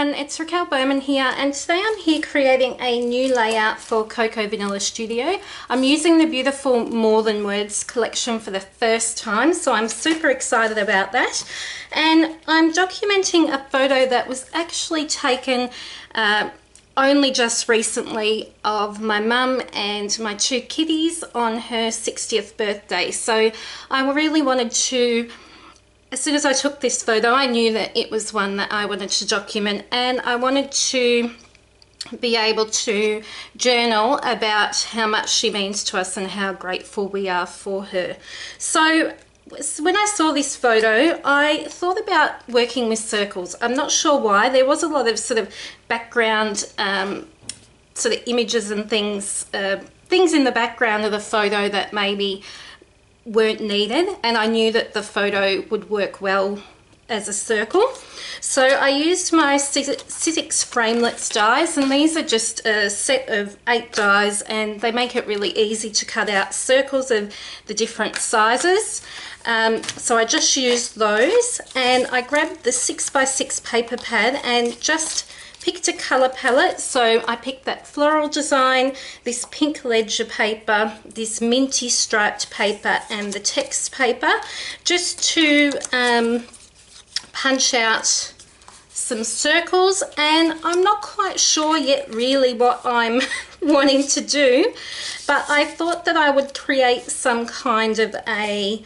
everyone, it's Raquel Bowman here, and today I'm here creating a new layout for Cocoa Vanilla Studio. I'm using the beautiful More Than Words collection for the first time, so I'm super excited about that. And I'm documenting a photo that was actually taken only just recently of my mum and my two kitties on her 60th birthday. So I really wanted to, as soon as I took this photo, I knew that it was one that I wanted to document, and I wanted to be able to journal about how much she means to us and how grateful we are for her. So when I saw this photo, I thought about working with circles. I'm not sure why. There was a lot of sort of background sort of images and things in the background of the photo that maybe weren't needed, and I knew that the photo would work well as a circle. So I used my Sizzix Framelits dies, and these are just a set of 8 dies, and they make it really easy to cut out circles of the different sizes. So I just used those, and I grabbed the 6x6 paper pad and just picked a colour palette. So I picked that floral design, this pink ledger paper, this minty striped paper, and the text paper, just to punch out some circles. And I'm not quite sure yet really what I'm wanting to do, but I thought that I would create some kind of a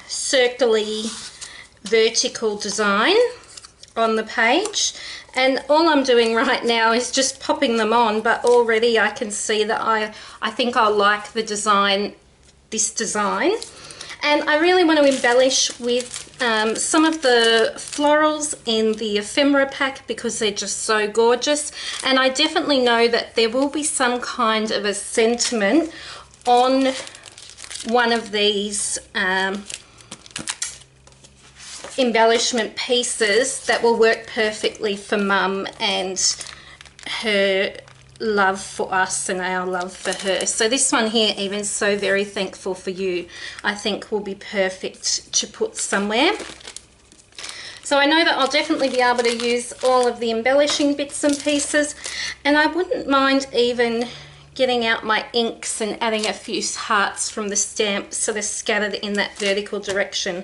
circly vertical design on the page. And all I'm doing right now is just popping them on, but already I can see that I think I'll like the design, this design. And I really want to embellish with some of the florals in the ephemera pack because they're just so gorgeous. And I definitely know that there will be some kind of a sentiment on one of these embellishment pieces that will work perfectly for Mum and her love for us and our love for her. So this one here, even So Very Thankful for You, I think will be perfect to put somewhere. So I know that I'll definitely be able to use all of the embellishing bits and pieces, and I wouldn't mind even getting out my inks and adding a few hearts from the stamp sort of scattered in that vertical direction.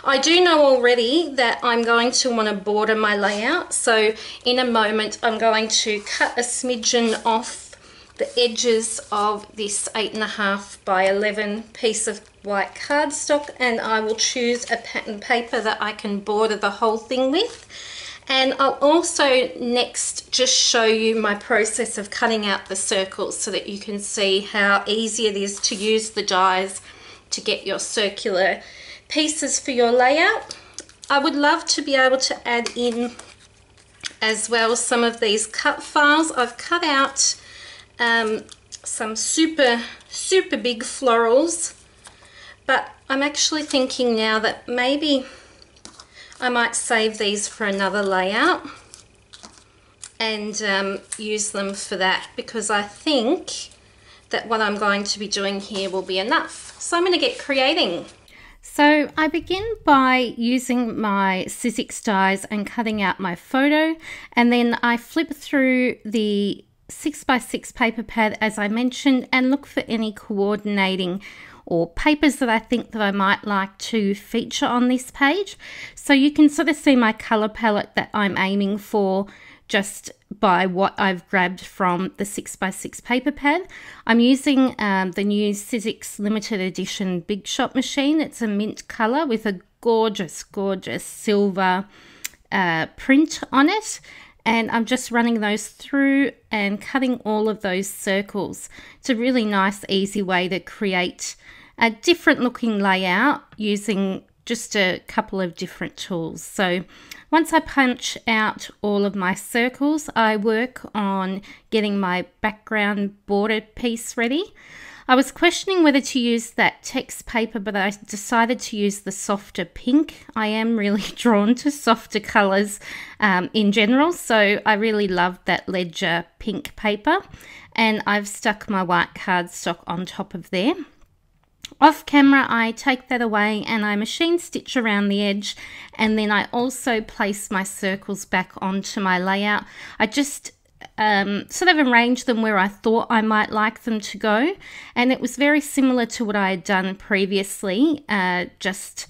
I do know already that I'm going to want to border my layout, so in a moment I'm going to cut a smidgen off the edges of this 8.5 by 11 piece of white cardstock, and I will choose a pattern paper that I can border the whole thing with. And I'll also next just show you my process of cutting out the circles so that you can see how easy it is to use the dies to get your circular pieces for your layout. I would love to be able to add in as well some of these cut files. I've cut out some super big florals, but I'm actually thinking now that maybe I might save these for another layout and use them for that, because I think that what I'm going to be doing here will be enough. So I'm going to get creating. So I begin by using my Sizzix dies and cutting out my photo, and then I flip through the 6x6 paper pad as I mentioned and look for any coordinating or papers that I think that I might like to feature on this page. So you can sort of see my color palette that I'm aiming for just by what I've grabbed from the 6x6 paper pad. I'm using the new Sizzix limited edition Big Shot machine. It's a mint color with a gorgeous silver print on it. And I'm just running those through and cutting all of those circles. It's a really nice, easy way to create a different looking layout using just a couple of different tools. So once I punch out all of my circles, I work on getting my background border piece ready. I was questioning whether to use that text paper, but I decided to use the softer pink. I am really drawn to softer colours in general, so I really love that ledger pink paper, and I've stuck my white cardstock on top of there. Off camera, I take that away and I machine stitch around the edge, and then I also place my circles back onto my layout. I just sort of arrange them where I thought I might like them to go, and it was very similar to what I had done previously, just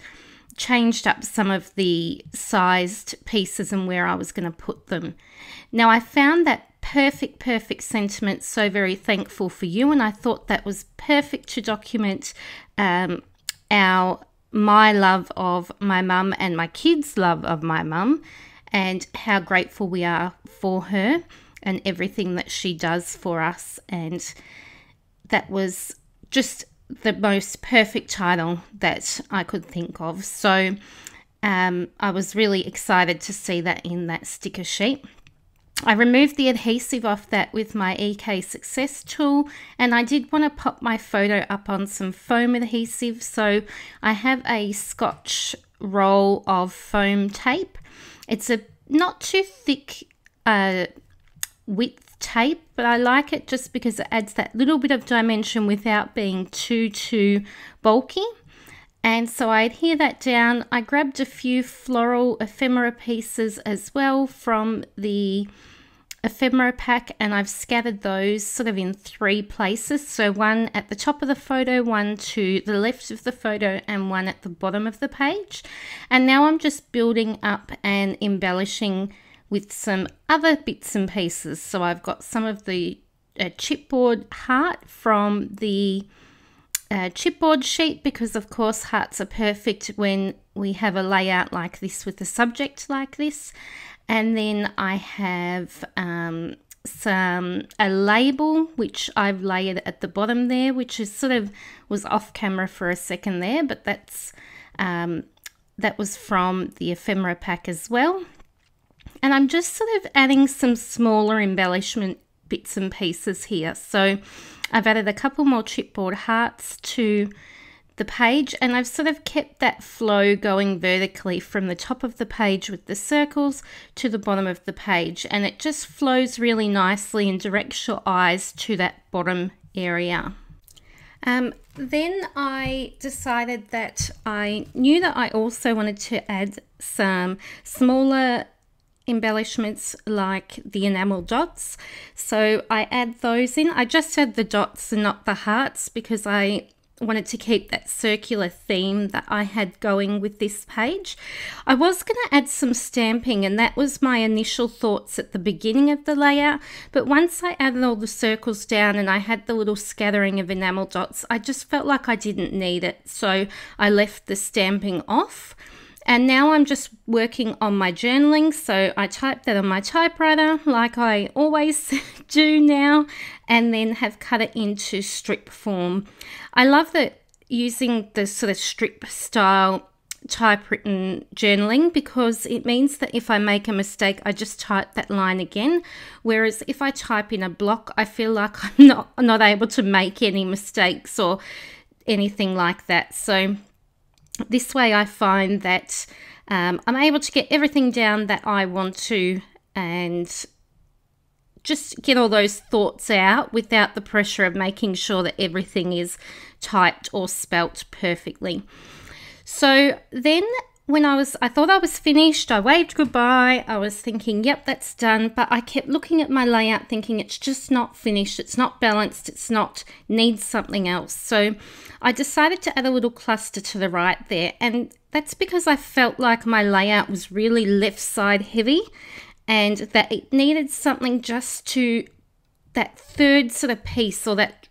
changed up some of the sized pieces and where I was going to put them. Now I found that perfect sentiment, so very thankful for you, and I thought that was perfect to document my love of my mum and my kids' love of my mum, and how grateful we are for her and everything that she does for us. And that was just the most perfect title that I could think of. So I was really excited to see that in that sticker sheet. I removed the adhesive off that with my EK Success tool, and I did want to pop my photo up on some foam adhesive. So I have a Scotch roll of foam tape. It's a not too thick width tape, but I like it just because it adds that little bit of dimension without being too bulky. And so I adhere that down. I grabbed a few floral ephemera pieces as well from the ephemera pack, and I've scattered those sort of in 3 places. So one at the top of the photo, one to the left of the photo, and one at the bottom of the page. And now I'm just building up and embellishing with some other bits and pieces. So I've got some of the chipboard heart from the chipboard sheet, because of course hearts are perfect when we have a layout like this with a subject like this. And then I have a label which I've layered at the bottom there, which is sort of was off camera for a second there, but that's that was from the ephemera pack as well. And I'm just sort of adding some smaller embellishment bits and pieces here. So I've added a couple more chipboard hearts to the page, and I've sort of kept that flow going vertically from the top of the page with the circles to the bottom of the page, and it just flows really nicely and directs your eyes to that bottom area. Then I decided that I knew that I also wanted to add some smaller embellishments like the enamel dots, so I add those in. I just add the dots and not the hearts because I wanted to keep that circular theme that I had going with this page. I was going to add some stamping, and that was my initial thoughts at the beginning of the layout, but once I added all the circles down and I had the little scattering of enamel dots, I just felt like I didn't need it, so I left the stamping off. And now I'm just working on my journaling, so I typed that on my typewriter like I always do now, and then have cut it into strip form. I love that using the sort of strip style typewritten journaling, because it means that if I make a mistake, I just type that line again, whereas if I type in a block, I feel like I'm not able to make any mistakes or anything like that. So this way I find that I'm able to get everything down that I want to and just get all those thoughts out without the pressure of making sure that everything is typed or spelt perfectly. So then when I thought I was finished, I waved goodbye, I was thinking, yep, that's done, but I kept looking at my layout thinking it's just not finished, it's not balanced, needs something else. So I decided to add a little cluster to the right there, and that's because I felt like my layout was really left side heavy and that it needed something just to that third sort of piece, or that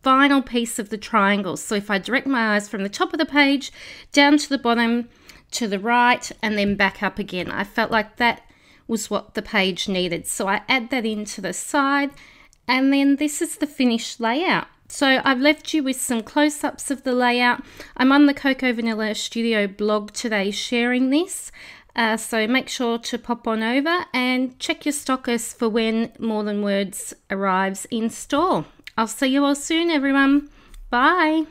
final piece of the triangle. So if I direct my eyes from the top of the page down to the bottom, to the right, and then back up again, I felt like that was what the page needed. So I add that into the side, and then this is the finished layout. So I've left you with some close-ups of the layout. I'm on the Cocoa Vanilla Studio blog today sharing this, so make sure to pop on over and check your stockers for when More Than Words arrives in store. I'll see you all soon, everyone. Bye.